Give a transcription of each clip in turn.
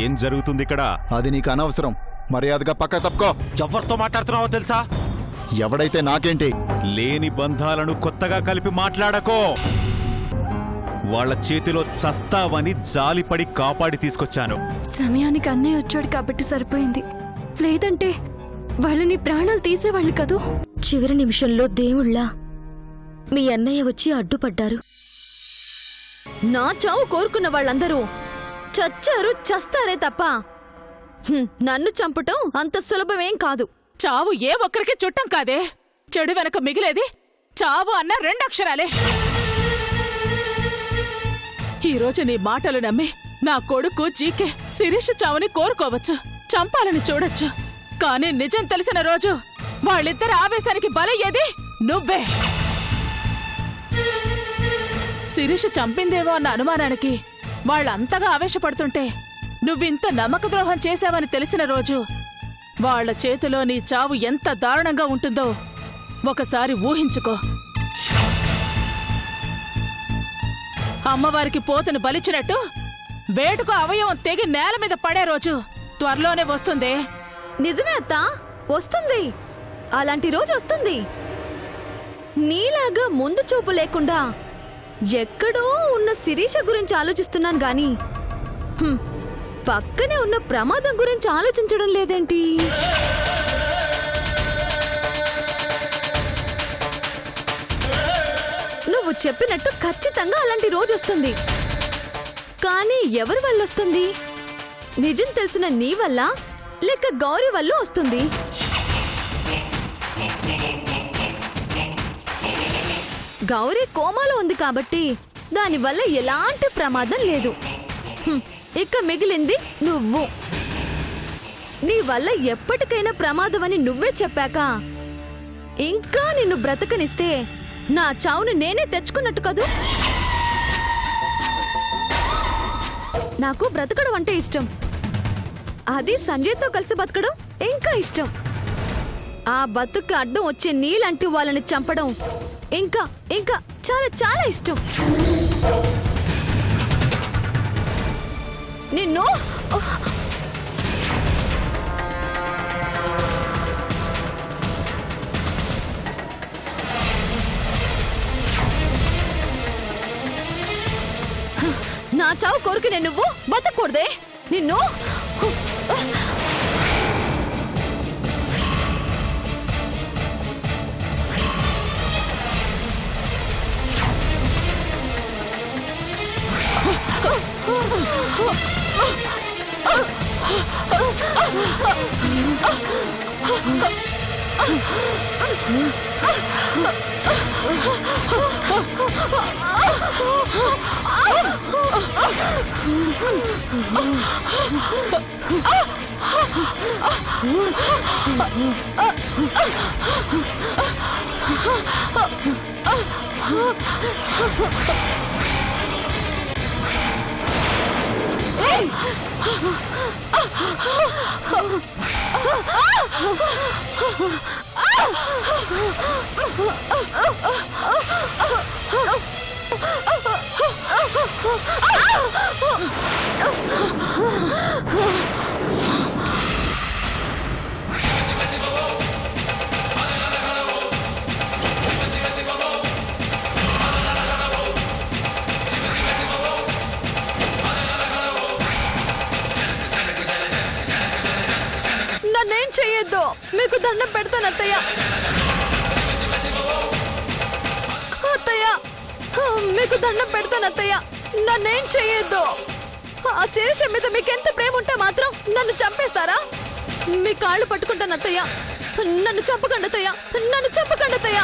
ఏం జరుగుతుంది ఇక్కడ? అది నీకు అనవసరం. మర్యాదగా పక్క తప్పుకో. ఎవరితో మాట్లాడుతున్నావో తెలుసా? ఎవడైతే నాకేంటి? లేని బంధాలను కొత్తగా కలిపి మాట్లాడకో. వాళ్ళ చేతిలో చస్తావని జాలిపడి కాపాడి తీసుకొచ్చాను. సమయానికి అన్నయ్య వచ్చాడు కాబట్టి సరిపోయింది, లేదంటే వాళ్ళు నీ ప్రాణాలు తీసేవాళ్ళు కదూ. చివరి నిమిషంలో దేవుళ్ళా మీ అన్నయ్య వచ్చి అడ్డుపడ్డారు. నా చావు కోరుకున్న వాళ్ళందరూ చచ్చారు, చస్తారే తప్ప నన్ను చంపటం అంత సులభమేం కాదు. చావు ఏ ఒక్కరికి చుట్టం కాదే. చెడు వెనక మిగిలేది చావు అన్న రెండక్షరాలే. ఈరోజు నీ మాటలు నమ్మి నా కొడుకు జీకే శిరీష్ చావుని కోరుకోవచ్చు, చంపాలని చూడొచ్చు. కానీ నిజం తెలిసిన రోజు వాళ్ళిద్దరి ఆవేశానికి బలయ్యేది నువ్వే. శిరీష్ చంపిందేమో అన్న అనుమానానికి వాళ్ళంతగా ఆవేశపడుతుంటే నువ్వింత నమ్మక ద్రోహం చేశావని తెలిసిన రోజు వాళ్ల చేతిలో నీ చావు ఎంత దారుణంగా ఉంటుందో ఒకసారి ఊహించుకో. అమ్మవారికి పోతను బలిచ్చినట్టు వేటుకు అవయవం తెగి నేల మీద పడే రోజు త్వరలోనే వస్తుందే. నిజమే అత్తా, వస్తుంది. అలాంటి రోజు వస్తుంది. నీలాగా ముందు చూపు లేకుండా ఎక్కడో ఉన్న శిరీష గురించి ఆలోచిస్తున్నాను గాని పక్కనే ఉన్న ప్రమాదం గురించి ఆలోచించడం లేదేంటి? నువ్వు చెప్పినట్టు ఖచ్చితంగా అలాంటి రోజు వస్తుంది. కానీ ఎవరి వల్ల వస్తుంది? నిజం తెలిసిన నీ వల్ల లేక గౌరీ వల్ల వస్తుంది? గౌరీ కోమాలో ఉంది కాబట్టి దానివల్ల ఎలాంటి ప్రమాదం లేదు. ఇక మిగిలింది నువ్వు. నీ వల్ల ఎప్పటికైనా ప్రమాదమని నువ్వే చెప్పాక ఇంకా నిన్ను బ్రతకనిస్తే నా చావును నేనే తెచ్చుకున్నట్టు కదూ. నాకు బ్రతకడం అంటే ఇష్టం. అది సంజయ్తో కలిసి బతకడం ఇంకా ఇష్టం. ఆ బతుకు అడ్డం వచ్చే నీలాంటి వాళ్ళని చంపడం ఇంకా ఇంకా చాలా చాలా ఇష్టం. నిన్ను నా చావు కోరుకునే నువ్వు బతకూడదే. నిన్ను నన్నేం చెయ్యొద్దు. మీకు దండం పెడతాను అత్తయ్య. అత్తయ్య, మీకు దండం పెడతాను అత్తయ్య. నన్నేం చెయ్యొద్దు. ఆ శిరీష మీద మీకెంత ప్రేమ ఉంటే మాత్రం నన్ను చంపేస్తారా? మీ కాళ్ళు పట్టుకుంటాను అత్తయ్య. నన్ను చంపకండి అత్తయ్య. నన్ను చంపకండి అత్తయ్య.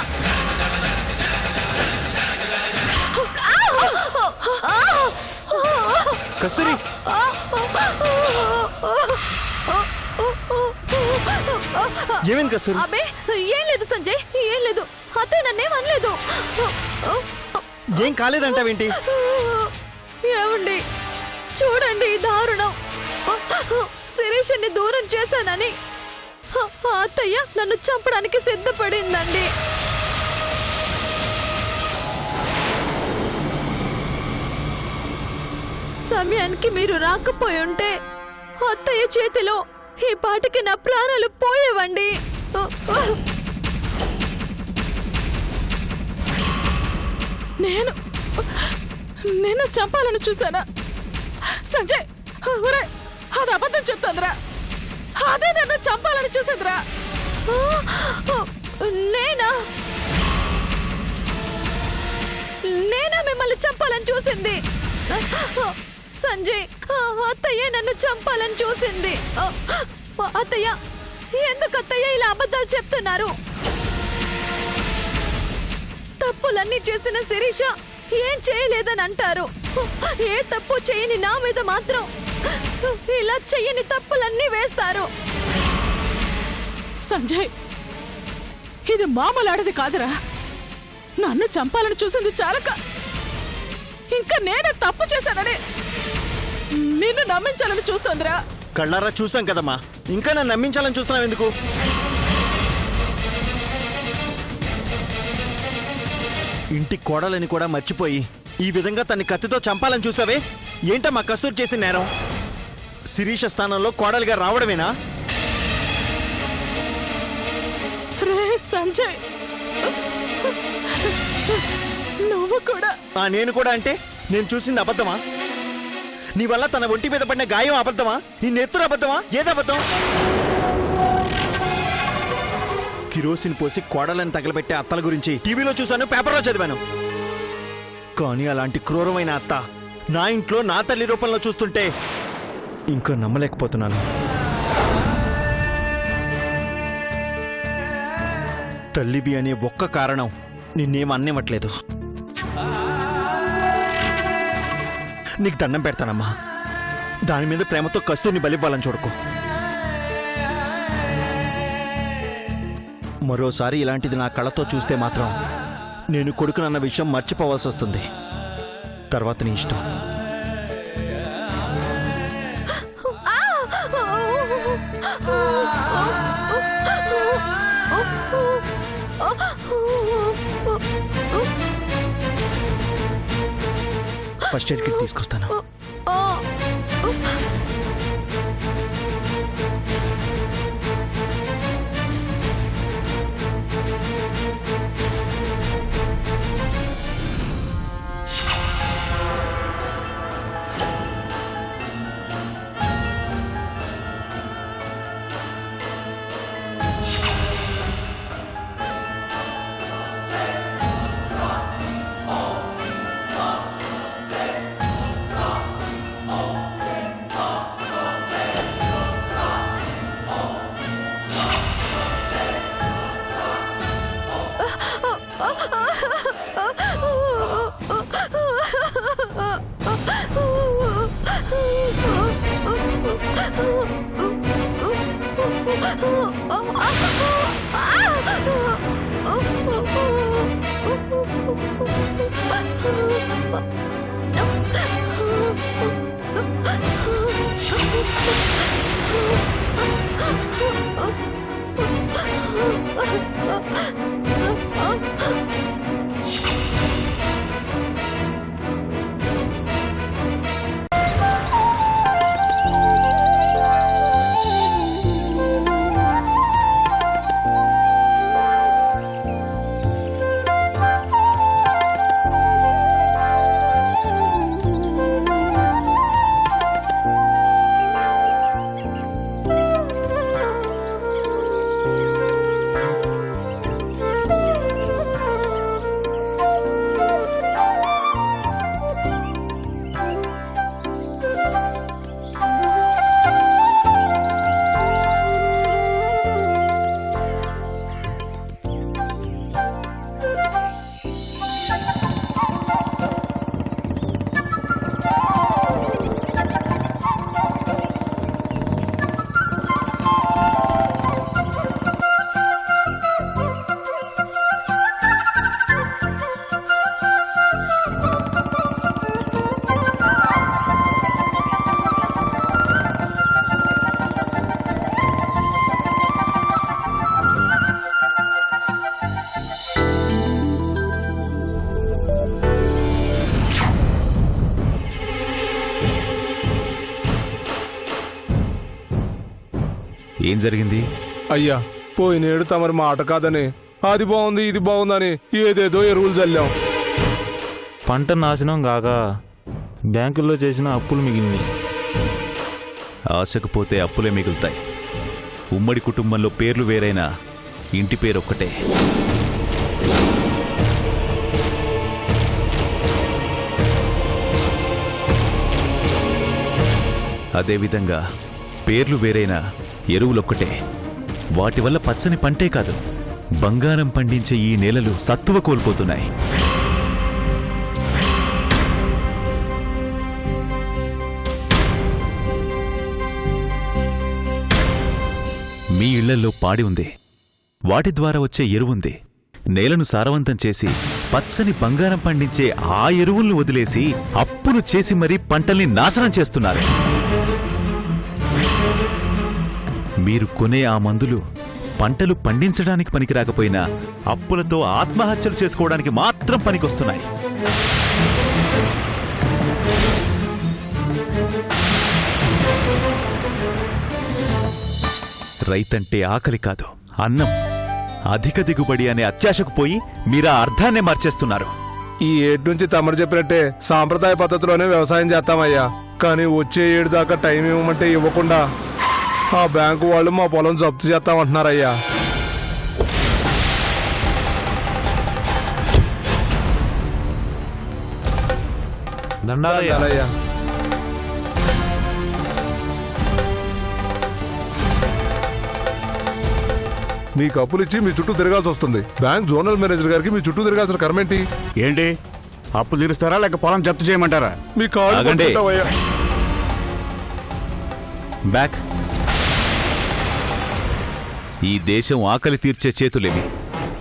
కస్తూరి, ఏమైంది కస్తూరి? అబ్బే ఏం లేదు సంజయ్, ఏం లేదు. అత్తయ్య నన్నేం అనలేదు. ఏం కాలేదంటావేంటి? ఏమండి చూడండి, దారుణం. శిరీషని దూరం చేశానని అత్తయ్య నన్ను చంపడానికి సిద్ధపడిందండి. సమయానికి మీరు రాకపోయి ఉంటే అత్తయ్య చేతిలో ఈ పాటికి నా ప్రాణాలు పోయేవండి. నేను చంపాలని చూశానా? సంజయ్, ఒరే, అది అబద్ధం చెప్తుందిరా. అదే నన్ను చంపాలని చూసిందిరా. నేనా మిమ్మల్ని చంపాలని చూసింది? సంజయ్, అత్తయ్య నన్ను చంపాలని చూసింది. అత్తయ్య, ఎందుకు అత్తయ్య ఇలా అబద్ధాలు చెప్తున్నారు? తప్పులన్నీ చేసిన శిరీష ఏం చేయలేదని అంటారు. ఏ తప్పు చేయని నా మీద మాత్రం ఇలా చెయ్యని తప్పులన్నీ వేస్తారు. సంజయ్, ఇది మామూలు ఆడది కాదురా. నన్ను చంపాలని చూసింది చాలక ఇంకా నేనే తప్పు చేశానని నిన్ను నమ్మించాలని చూస్తోందిరా. కళ్ళారా చూసాం కదమ్మా, ఇంకా నన్ను నమ్మించాలని చూస్తున్నావు ఎందుకు? ఇంటి కోడలని కూడా మర్చిపోయి ఈ విధంగా తన్ని కత్తితో చంపాలని చూసావే? ఏంటమ్మా కస్తూరి చేసిన నేరం? శిరీష స్థానంలో కోడలిగా రావడమేనా? రే సంజయ్, నువ్వు కూడా. నేను కూడా అంటే నేను చూసింది అబద్ధమా? నీ వల్ల తన ఒంటి మీద పడిన గాయం అబద్ధమా? నీ నెత్తురు అబద్ధమా? ఏదబద్ధం? కిరోసిన్ పోసి కోడలను తగలబెట్టే అత్తల గురించి టీవీలో చూశాను, పేపర్లో చదివాను. కానీ అలాంటి క్రూరమైన అత్త నా ఇంట్లో నా తల్లి రూపంలో చూస్తుంటే ఇంకా నమ్మలేకపోతున్నాను. తల్లివి అనే ఒక్క కారణం నిన్నేం అన్నివ్వట్లేదు. నీకు దండం పెడతానమ్మా, దాని మీద ప్రేమతో కస్తూరిని బలివ్వాలని చూడకు. మరోసారి ఇలాంటిది నా కళ్ళతో చూస్తే మాత్రం నేను కొడుకునన్న విషయం మర్చిపోవాల్సి వస్తుంది. తర్వాత నీ ఇష్టం. ఫస్ట్ ఎయిడ్ కిట్ తీసుకొస్తాను. ఏం జరిగింది? అయ్యా పోయినేడు తమరి మాట కాదని అది బాగుంది ఇది బాగుందని ఏదేదో ఎరువులు చల్లాం. పంట నాశనం కాక బ్యాంకుల్లో చేసిన అప్పులు మిగిలినాయి. ఆశకు పోతే అప్పులే మిగులుతాయి. ఉమ్మడి కుటుంబంలో పేర్లు వేరైనా ఇంటి పేరొక్కటే. అదేవిధంగా పేర్లు వేరైనా ఎరువులొక్కటే. వాటి వల్ల పచ్చని పంటే కాదు, బంగారం పండించే ఈ నేలలు సత్తువ కోల్పోతున్నాయి. మీ ఇళ్లల్లో పాడి ఉంది, వాటి ద్వారా వచ్చే ఎరువుంది. నేలను సారవంతం చేసి పచ్చని బంగారం పండించే ఆ ఎరువులను వదిలేసి అప్పులు చేసి మరీ పంటల్ని నాశనం చేస్తున్నారు. మీరు కొనే ఆ మందులు పంటలు పండించడానికి పనికిరాకపోయినా అప్పులతో ఆత్మహత్యలు చేసుకోవడానికి మాత్రం పనికొస్తున్నాయి. రైతంటే ఆకలి కాదు, అన్నం. అధిక దిగుబడి అనే అత్యాశకు పోయి మీరా అర్థాన్నే మార్చేస్తున్నారు. ఈ ఏడు నుంచి తమరు చెప్పినట్టే సాంప్రదాయ పద్ధతిలోనే వ్యవసాయం చేస్తామయ్యా. కానీ వచ్చే ఏడు దాకా టైం ఇవ్వమంటే ఇవ్వకుండా ఆ బ్యాంకు వాళ్ళు మా పొలం జప్తు చేస్తామంటున్నారయ్యా. దండాలయ్యా. అయ్యా మీకు అప్పులు ఇచ్చి మీ చుట్టూ తిరగాల్సి వస్తుంది. బ్యాంక్ జోనల్ మేనేజర్ గారికి మీ చుట్టూ తిరగాల్సిన కర్మేంటి? ఏంటి అప్పు తీరుస్తారా లేక పొలం జప్తు చేయమంటారా? మీ కాళ్ళు ఆగండి. పట్టుకుంటామయ్యా. బ్యాక్. ఈ దేశం ఆకలి తీర్చే చేతులేవి.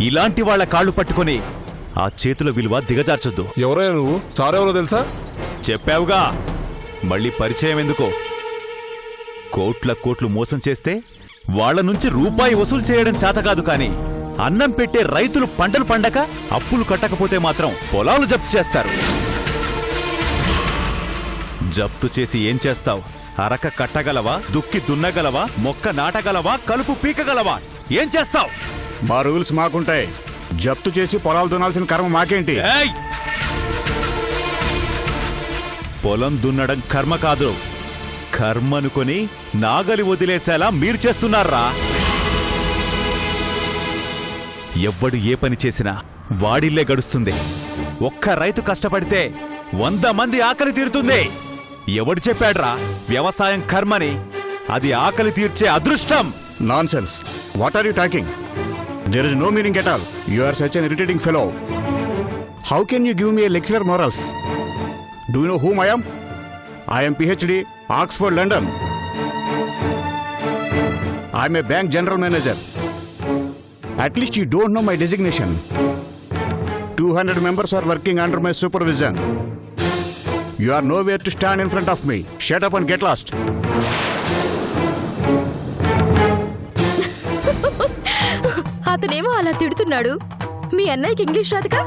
ఇలాంటి వాళ్ల కాళ్ళు పట్టుకొని ఆ చేతుల విలువ దిగజార్చొద్దు. ఎవరయ్యా నువ్వు? సారెవరో తెలుసా? చెప్పావుగా, మళ్ళీ పరిచయం ఎందుకో? కోట్లు మోసం చేస్తే వాళ్ల నుంచి రూపాయి వసూలు చేయడం చేతకాదు, కాని అన్నం పెట్టే రైతులు పంటలు పండక అప్పులు కట్టకపోతే మాత్రం పొలాలు జప్తు చేస్తారు. జప్తు చేసి ఏం చేస్తావు? అరక కట్టగలవా? దుక్కి దున్నగలవా? మొక్క నాటగలవా? కలుపు పీకగలవా? ఏం చేస్తావు? మా రూల్స్ మాకుంటాయి. జప్తు చేసి పొలాలు దున్నాల్సిన కర్మ మాకేంటి? ఏయ్! పొలం దున్నడం కర్మ కాదు, కర్మనుకొని నాగలి వదిలేసేలా మీరు చేస్తున్నారా? ఎవ్వడు ఏ పని చేసినా వాడిల్లే గడుస్తుంది. ఒక్క రైతు కష్టపడితే 100 మంది ఆకలి తీరుతుంది. ఎవడు చెప్పాడ్రా వ్యవసాయం కర్మని? అది ఆకలి తీర్చే అదృష్టం. Nonsense. What are you talking? There is no meaning at all. You are such an irritating fellow. How can you give me a lecturer morals? Do you know whom I am? I am PhD, Oxford, London. I am a bank general manager. At least you don't know my designation. 200 members are working under my supervision. You are nowhere to stand in front of me. Shut up and get lost. అతనేమో అలా తిడుతున్నాడు. మీ అన్నయ్యకి English రాదుగా?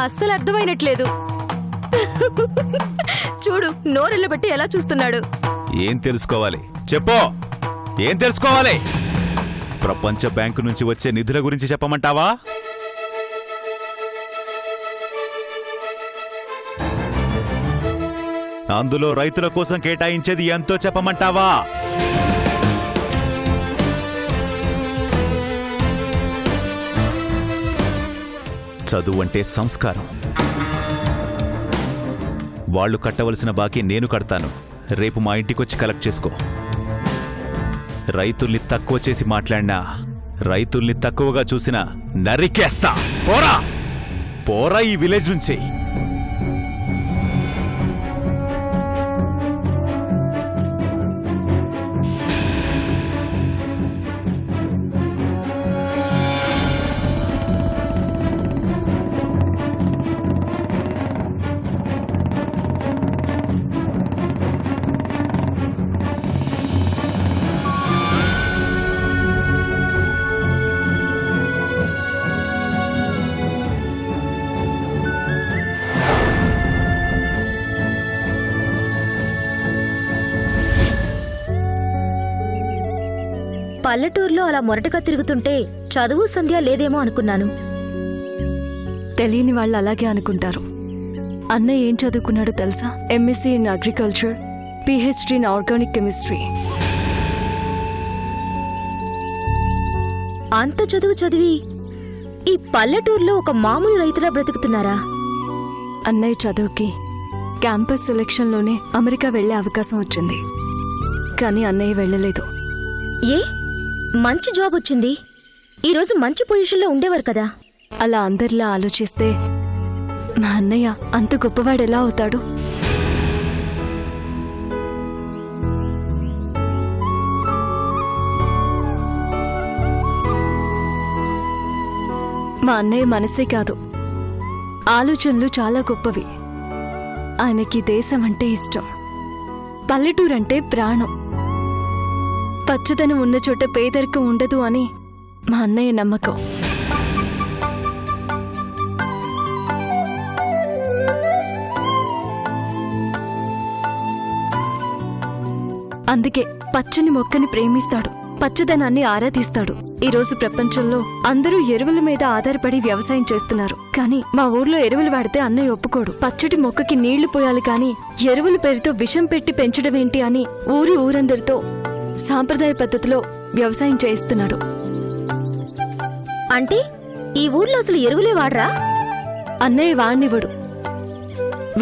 అస్సలు అర్థమైనట్లేదు. చూడు, నోరెళ్ళబెట్టి ఎలా చూస్తున్నాడు. ఏం తెలుసుకోవాలి చెప్పో? ఏం తెలుసుకోవాలి? ప్రపంచ బ్యాంకు నుంచి వచ్చే నిధుల గురించి చెప్పమంటావా? అందులో రైతుల కోసం కేటాయించేది ఎంతో చెప్పమంటావా? చదువు అంటే సంస్కారం. వాళ్ళు కట్టవలసిన బాకీ నేను కడతాను. రేపు మా ఇంటికొచ్చి కలెక్ట్ చేసుకో. రైతుల్ని తక్కువ చేసి మాట్లాడినా, రైతుల్ని తక్కువగా చూసినా నరికేస్తా. పోరా పోరా ఈ విలేజ్ నుంచి. పల్లెటూరులో అలా మొరటగా తిరుగుతుంటే చదువు సంధ్య లేదేమో అనుకున్నాను. తెలియని వాళ్ళు అలాగే అనుకుంటారు. అన్నయ్య ఏం చదువుకున్నాడో తెలుసా? MSc in agriculture, PhD in organic chemistry. అంత చదువు చదివి ఈ పల్లెటూరులో ఒక మామూలు రైతులా బ్రతుకుతున్నారా? అన్నయ్య చదువుకి క్యాంపస్ సెలక్షన్లోనే అమెరికా వెళ్లే అవకాశం వచ్చింది. కానీ అన్నయ్య వెళ్ళలేదు. ఏ మంచి జాబ్ వచ్చింది, ఈరోజు మంచి పొజిషన్లో ఉండేవారు కదా. అలా అందరిలా ఆలోచిస్తే మా అన్నయ్య అంత గొప్పవాడెలా అవుతాడు? మా అన్నయ్య మనసే కాదు, ఆలోచనలు చాలా గొప్పవి. ఆయనకి దేశం అంటే ఇష్టం, పల్లెటూరంటే ప్రాణం. పచ్చదనం ఉన్న చోట పేదరికం ఉండదు అని మా అన్నయ్య నమ్మకం. అందుకే పచ్చని మొక్కని ప్రేమిస్తాడు, పచ్చదనాన్ని ఆరాధిస్తాడు. ఈరోజు ప్రపంచంలో అందరూ ఎరువుల మీద ఆధారపడి వ్యవసాయం చేస్తున్నారు. కానీ మా ఊర్లో ఎరువులు వాడితే అన్నయ్య ఒప్పుకోడు. పచ్చటి మొక్కకి నీళ్లు పోయాలి కానీ ఎరువుల పేరుతో విషం పెట్టి పెంచడమేంటి అని ఊరందరితో సాంప్రదాయ పద్ధతిలో వ్యవసాయం చేయిస్తున్నాడు. అంటే ఈ ఊర్లో అసలు ఎరువులే వాడరా? అన్నయ్య వాణ్ణివ్వడు.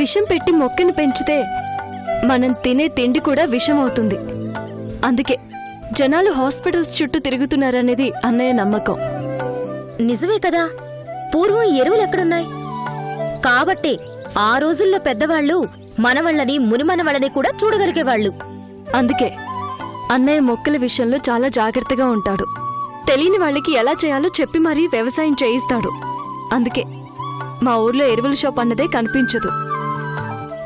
విషం పెట్టి మొక్కని పెంచితే మనం తినే తిండి కూడా విషం అవుతుంది. అందుకే జనాలు హాస్పిటల్స్ చుట్టూ తిరుగుతున్నారనేది అన్నయ్య నమ్మకం. నిజమే కదా, పూర్వం ఎరువులు ఎక్కడున్నాయి? కాబట్టే ఆ రోజుల్లో పెద్దవాళ్లు మనవళ్ళని మునిమనవళ్ళని కూడా చూడగలిగేవాళ్లు. అందుకే అన్నయ్య మొక్కల విషయంలో చాలా జాగ్రత్తగా ఉంటాడు. తెలియని వాళ్ళకి ఎలా చేయాలో చెప్పి మరీ వ్యవసాయం చేయిస్తాడు. అందుకే మా ఊర్లో ఎరువుల షాప్ అన్నదే కనిపించదు.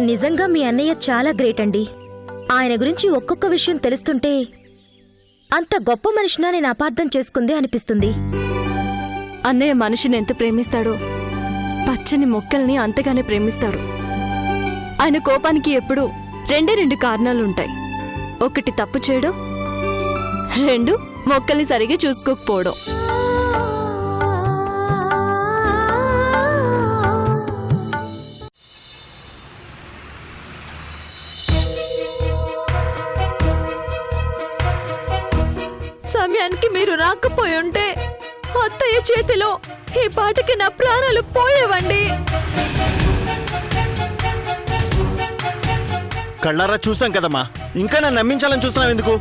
నిజంగా మీ అన్నయ్య చాలా గ్రేట్ అండి. ఆయన గురించి ఒక్కొక్క విషయం తెలుస్తుంటే అంత గొప్ప మనిషినా నేను అపార్థం చేసుకుందే అనిపిస్తుంది. అన్నయ్య మనిషిని ఎంత ప్రేమిస్తాడో పచ్చని మొక్కల్ని అంతగానే ప్రేమిస్తాడు. ఆయన కోపానికి ఎప్పుడూ రెండు కారణాలుంటాయి. ఒకటి తప్పు చేయడం, 2 మొక్కల్ని సరిగా చూసుకోకపోవడం. సమయానికి మీరు రాకపోయి ఉంటే అత్తయ్య చేతిలో ఈ పాటికి నా ప్రాణాలు పోయేవండి. కళ్ళారా చూసాం కదమ్మా, ఇంకా నన్ను నమ్మించాలని చూస్తున్నావు ఎందుకు?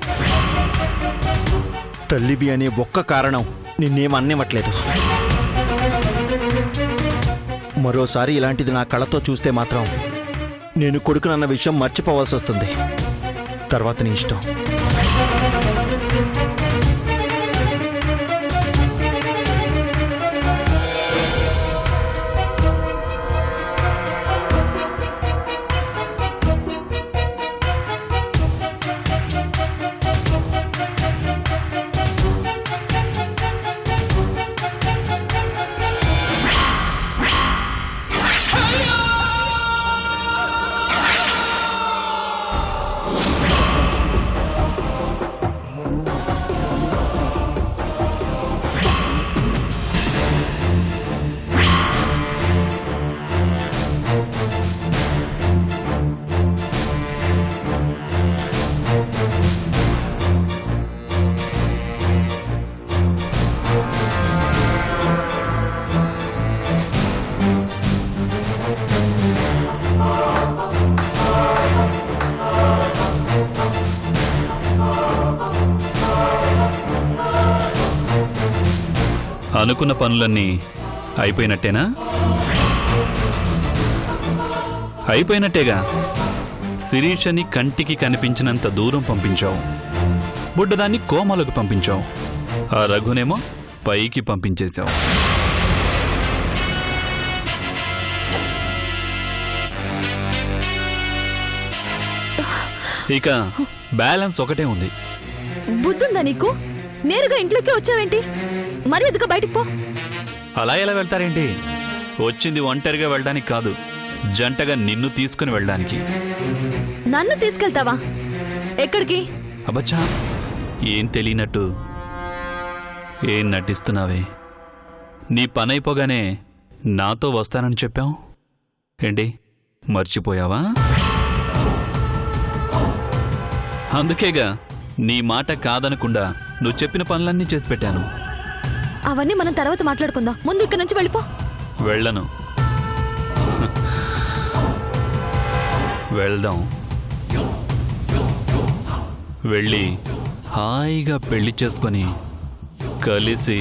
తల్లివి అనే ఒక్క కారణం నిన్నేం అన్నివ్వట్లేదు. మరోసారి ఇలాంటిది నా కళ్ళతో చూస్తే మాత్రం నేను కొడుకునన్న విషయం మర్చిపోవాల్సి వస్తుంది. తర్వాత నీ ఇష్టం. అనుకున్న పనులన్నీ అయిపోయినట్టేనా? అయిపోయినట్టేగా. శిరీషని కంటికి కనిపించినంత దూరం పంపించావు, బుడ్డదాన్ని కోమలకు పంపించావు, ఆ రఘునేమో పైకి పంపించేశావు. ఇక బ్యాలెన్స్ ఒకటే ఉంది. బుద్ధుందా నీకు? నేరుగా ఇంట్లోకి వచ్చావేంటి? మరి ఎదుగా బయటికి పో. అలా ఎలా వెళ్తారేంటి? వచ్చింది ఒంటరిగా వెళ్ళడానికి కాదు, జంటగా నిన్ను తీసుకుని వెళ్ళడానికి. నన్ను తీసుకెళ్తావా? ఎక్కడికి? అబ్బచ్చా, ఏం తెలియనట్టు ఏం నటిస్తున్నావే? నీ పనైపోగానే నాతో వస్తానని చెప్పావు ఏంటి, మర్చిపోయావా? అందుకేగా నీ మాట కాదనకుండా నువ్వు చెప్పిన పనులన్నీ చేసి పెట్టాను. అవన్నీ మనం తర్వాత మాట్లాడుకుందాం. ముందు ఇక్కడి నుంచి వెళ్ళిపో. వెళ్ళను. వెళ్దాం. వెళ్ళి హాయిగా పెళ్లి చేసుకొని కలిసి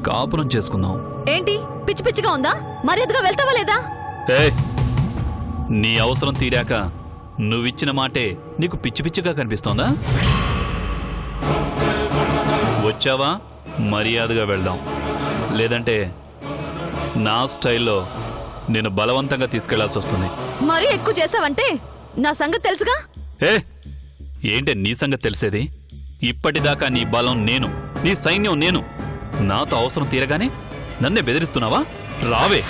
కాపురం చేసుకుందాం. ఏంటి పిచ్చి పిచ్చిగా ఉందా? మర్యాదగా వెళ్తావా లేదా? ఏ, నీ అవసరం తీరాక నువ్విచ్చిన మాటే నీకు పిచ్చి పిచ్చిగా కనిపిస్తోందా? వచ్చావా మర్యాదగా వెళ్దాం, లేదంటే నా స్టైల్లో నేను బలవంతంగా తీసుకెళ్లాల్సి వస్తుంది. మరీ ఎక్కువ చేసావంటే నా సంగతి తెలుసుగా. ఏ, ఏంటే నీ సంగతి తెలిసేది? ఇప్పటిదాకా నీ బలం నేను, నీ సైన్యం నేను. నాతో అవసరం తీరగానే నన్నే బెదిరిస్తున్నావా? రావే.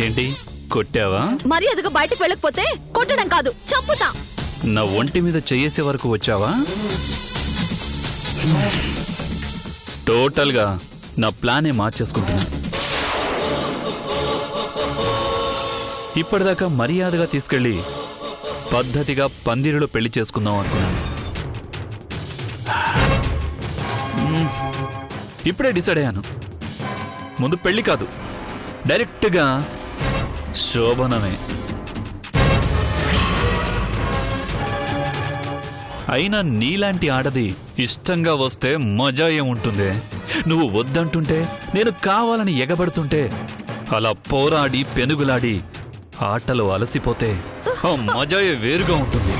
ఏంటి, కొట్టావా? మర్యాదగా బయటకు వెళ్ళకపోతే కొట్టడం కాదు, చంపుతా. నా ఒంటి మీద చెయ్యేసే వరకు వచ్చావా? టోటల్గా నా ప్లానే మార్చేసుకుంటున్నా. ఇప్పటిదాకా మర్యాదగా తీసుకెళ్ళి పద్ధతిగా పందిరిలో పెళ్లి చేసుకుందాం అనుకున్నాను. ఇప్పుడే డిసైడ్ అయ్యాను. ముందు పెళ్లి కాదు, డైరెక్ట్గా శోభనమే. అయినా నీలాంటి ఆడది ఇష్టంగా వస్తే మజా ఏముంటుందే? నువ్వు వద్దంటుంటే, నేను కావాలని ఎగబడుతుంటే, అలా పోరాడి పెనుగులాడి ఆటలు అలసిపోతే ఆ మజాయే వేరుగా ఉంటుంది.